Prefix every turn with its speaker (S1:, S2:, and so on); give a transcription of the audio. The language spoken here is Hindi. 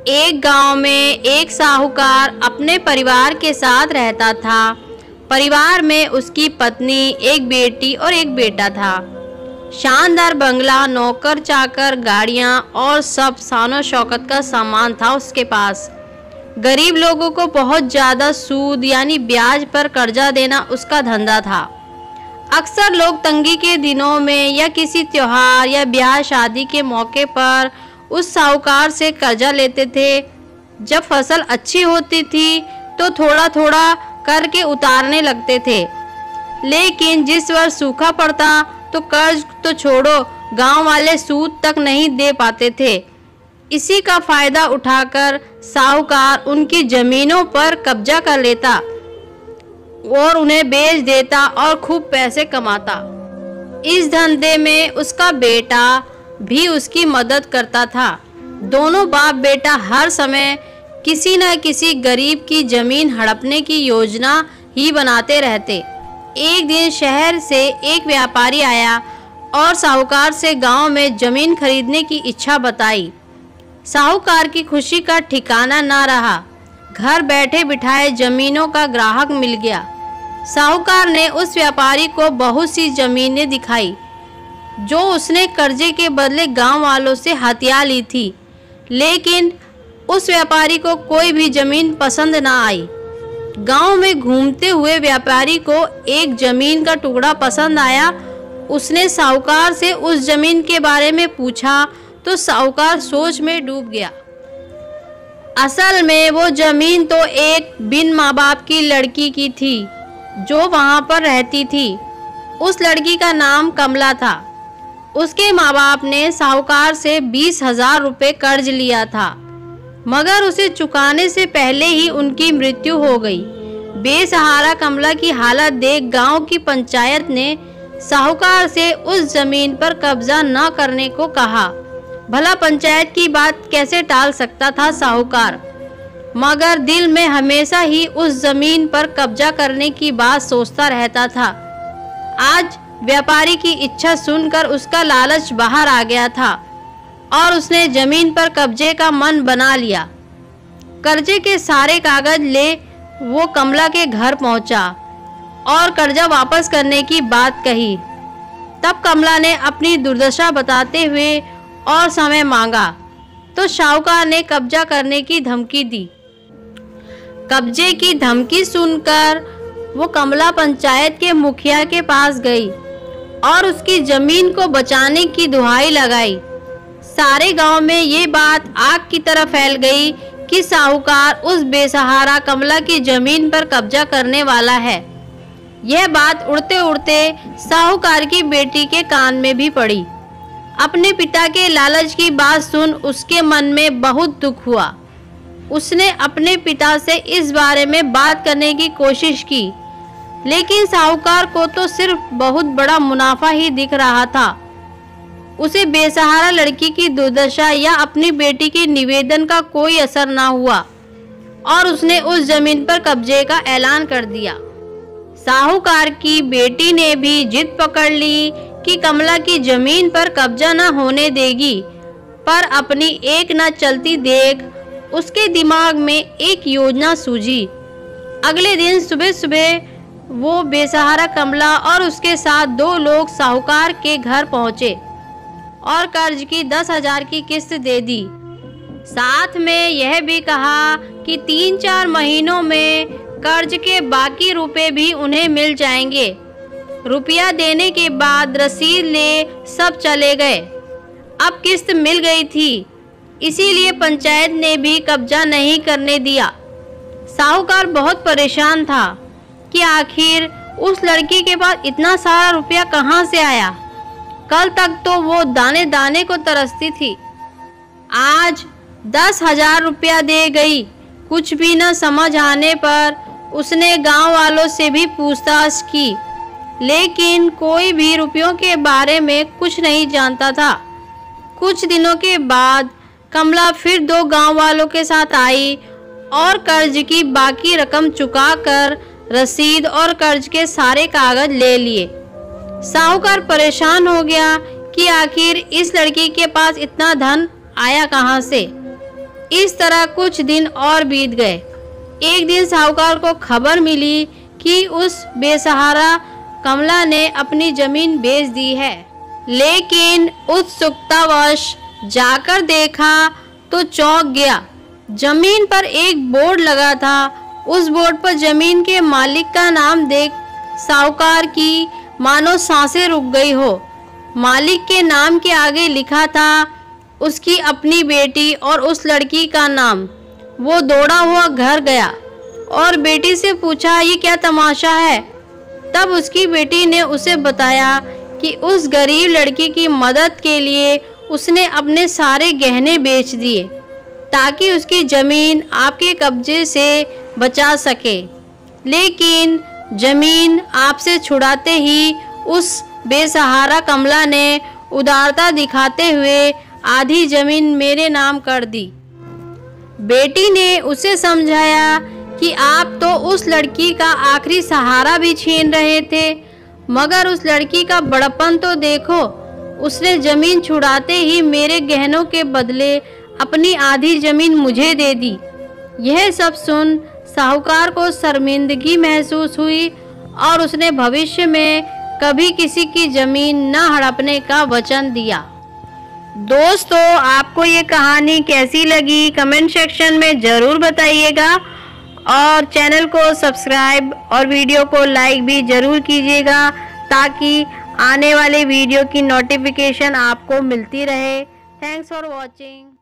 S1: एक गांव में एक साहूकार अपने परिवार के साथ रहता था। परिवार में उसकी पत्नी, एक बेटी और एक बेटा था। शानदार बंगला, नौकर चाकर, गाड़ियां और सब शानो शौकत का सामान था उसके पास। गरीब लोगों को बहुत ज़्यादा सूद यानी ब्याज पर कर्जा देना उसका धंधा था। अक्सर लोग तंगी के दिनों में या किसी त्योहार या ब्याह शादी के मौके पर उस साहूकार से कर्जा लेते थे। जब फसल अच्छी होती थी तो थोड़ा थोड़ा करके उतारने लगते थे, लेकिन जिस वर्ष सूखा पड़ता तो कर्ज तो छोड़ो, गांव वाले सूद तक नहीं दे पाते थे। इसी का फायदा उठाकर साहूकार उनकी जमीनों पर कब्जा कर लेता और उन्हें बेच देता और खूब पैसे कमाता। इस धंधे में उसका बेटा भी उसकी मदद करता था। दोनों बाप बेटा हर समय किसी न किसी गरीब की जमीन हड़पने की योजना ही बनाते रहते। एक दिन शहर से एक व्यापारी आया और साहूकार से गांव में जमीन खरीदने की इच्छा बताई। साहूकार की खुशी का ठिकाना ना रहा। घर बैठे बिठाए जमीनों का ग्राहक मिल गया। साहूकार ने उस व्यापारी को बहुत सी जमीनें दिखाई जो उसने कर्जे के बदले गांव वालों से हथिया ली थी, लेकिन उस व्यापारी को कोई भी जमीन पसंद ना आई। गांव में घूमते हुए व्यापारी को एक जमीन का टुकड़ा पसंद आया। उसने साहूकार से उस जमीन के बारे में पूछा तो साहूकार सोच में डूब गया। असल में वो जमीन तो एक बिन माँ बाप की लड़की की थी जो वहाँ पर रहती थी। उस लड़की का नाम कमला था। उसके माँ बाप ने साहूकार से 20,000 रुपये कर्ज लिया था, मगर उसे चुकाने से पहले ही उनकी मृत्यु हो गई। बेसहारा कमला की हालत देख गांव की पंचायत ने साहूकार से उस जमीन पर कब्जा न करने को कहा। भला पंचायत की बात कैसे टाल सकता था साहूकार, मगर दिल में हमेशा ही उस जमीन पर कब्जा करने की बात सोचता रहता था। आज व्यापारी की इच्छा सुनकर उसका लालच बाहर आ गया था और उसने जमीन पर कब्जे का मन बना लिया। कर्जे के सारे कागज ले वो कमला के घर पहुंचा और कर्जा वापस करने की बात कही। तब कमला ने अपनी दुर्दशा बताते हुए और समय मांगा तो साहूकार ने कब्जा करने की धमकी दी। कब्जे की धमकी सुनकर वो कमला पंचायत के मुखिया के पास गई और उसकी जमीन को बचाने की दुहाई लगाई। सारे गांव में ये बात आग की तरह फैल गई कि साहूकार उस बेसहारा कमला की जमीन पर कब्जा करने वाला है। यह बात उड़ते उड़ते साहूकार की बेटी के कान में भी पड़ी। अपने पिता के लालच की बात सुन उसके मन में बहुत दुख हुआ। उसने अपने पिता से इस बारे में बात करने की कोशिश की, लेकिन साहूकार को तो सिर्फ बहुत बड़ा मुनाफा ही दिख रहा था। उसे बेसहारा लड़की की दुर्दशा या अपनी बेटी के निवेदन का कोई असर ना हुआ और उसने उस जमीन पर कब्जे का ऐलान कर दिया। साहूकार की बेटी ने भी जिद पकड़ ली कि कमला की जमीन पर कब्जा न होने देगी, पर अपनी एक न चलती देख उसके दिमाग में एक योजना सूझी। अगले दिन सुबह सुबह वो बेसहारा कमला और उसके साथ 2 लोग साहूकार के घर पहुंचे और कर्ज की 10,000 की किस्त दे दी। साथ में यह भी कहा कि 3-4 महीनों में कर्ज के बाकी रुपए भी उन्हें मिल जाएंगे। रुपया देने के बाद रसीद ले सब चले गए। अब किस्त मिल गई थी, इसीलिए पंचायत ने भी कब्जा नहीं करने दिया। साहूकार बहुत परेशान था कि आखिर उस लड़की के पास इतना सारा रुपया कहाँ से आया। कल तक तो वो दाने दाने को तरसती थी, आज 10,000 रुपया दे गई। कुछ भी न समझ आने पर उसने गांव वालों से भी पूछताछ की, लेकिन कोई भी रुपयों के बारे में कुछ नहीं जानता था। कुछ दिनों के बाद कमला फिर 2 गांव वालों के साथ आई और कर्ज की बाकी रकम चुकाकर रसीद और कर्ज के सारे कागज ले लिए। साहूकार परेशान हो गया कि आखिर इस लड़की के पास इतना धन आया कहाँ से। इस तरह कुछ दिन और बीत गए। एक दिन साहूकार को खबर मिली कि उस बेसहारा कमला ने अपनी जमीन बेच दी है, लेकिन उत्सुकतावश जाकर देखा तो चौंक गया। जमीन पर एक बोर्ड लगा था। उस बोर्ड पर जमीन के मालिक का नाम देख साहूकार की मानो सांसें रुक गई हो। मालिक के नाम के आगे लिखा था उसकी अपनी बेटी और उस लड़की का नाम। वो दौड़ा हुआ घर गया और बेटी से पूछा, ये क्या तमाशा है? तब उसकी बेटी ने उसे बताया कि उस गरीब लड़की की मदद के लिए उसने अपने सारे गहने बेच दिए ताकि उसकी ज़मीन आपके कब्जे से बचा सके। लेकिन ज़मीन आपसे छुड़ाते ही उस बेसहारा कमला ने उदारता दिखाते हुए आधी ज़मीन मेरे नाम कर दी। बेटी ने उसे समझाया कि आप तो उस लड़की का आखिरी सहारा भी छीन रहे थे, मगर उस लड़की का बड़प्पन तो देखो, उसने ज़मीन छुड़ाते ही मेरे गहनों के बदले अपनी आधी ज़मीन मुझे दे दी। यह सब सुन साहूकार को शर्मिंदगी महसूस हुई और उसने भविष्य में कभी किसी की ज़मीन न हड़पने का वचन दिया। दोस्तों, आपको ये कहानी कैसी लगी कमेंट सेक्शन में ज़रूर बताइएगा और चैनल को सब्सक्राइब और वीडियो को लाइक भी ज़रूर कीजिएगा ताकि आने वाले वीडियो की नोटिफिकेशन आपको मिलती रहे। Thanks for watching.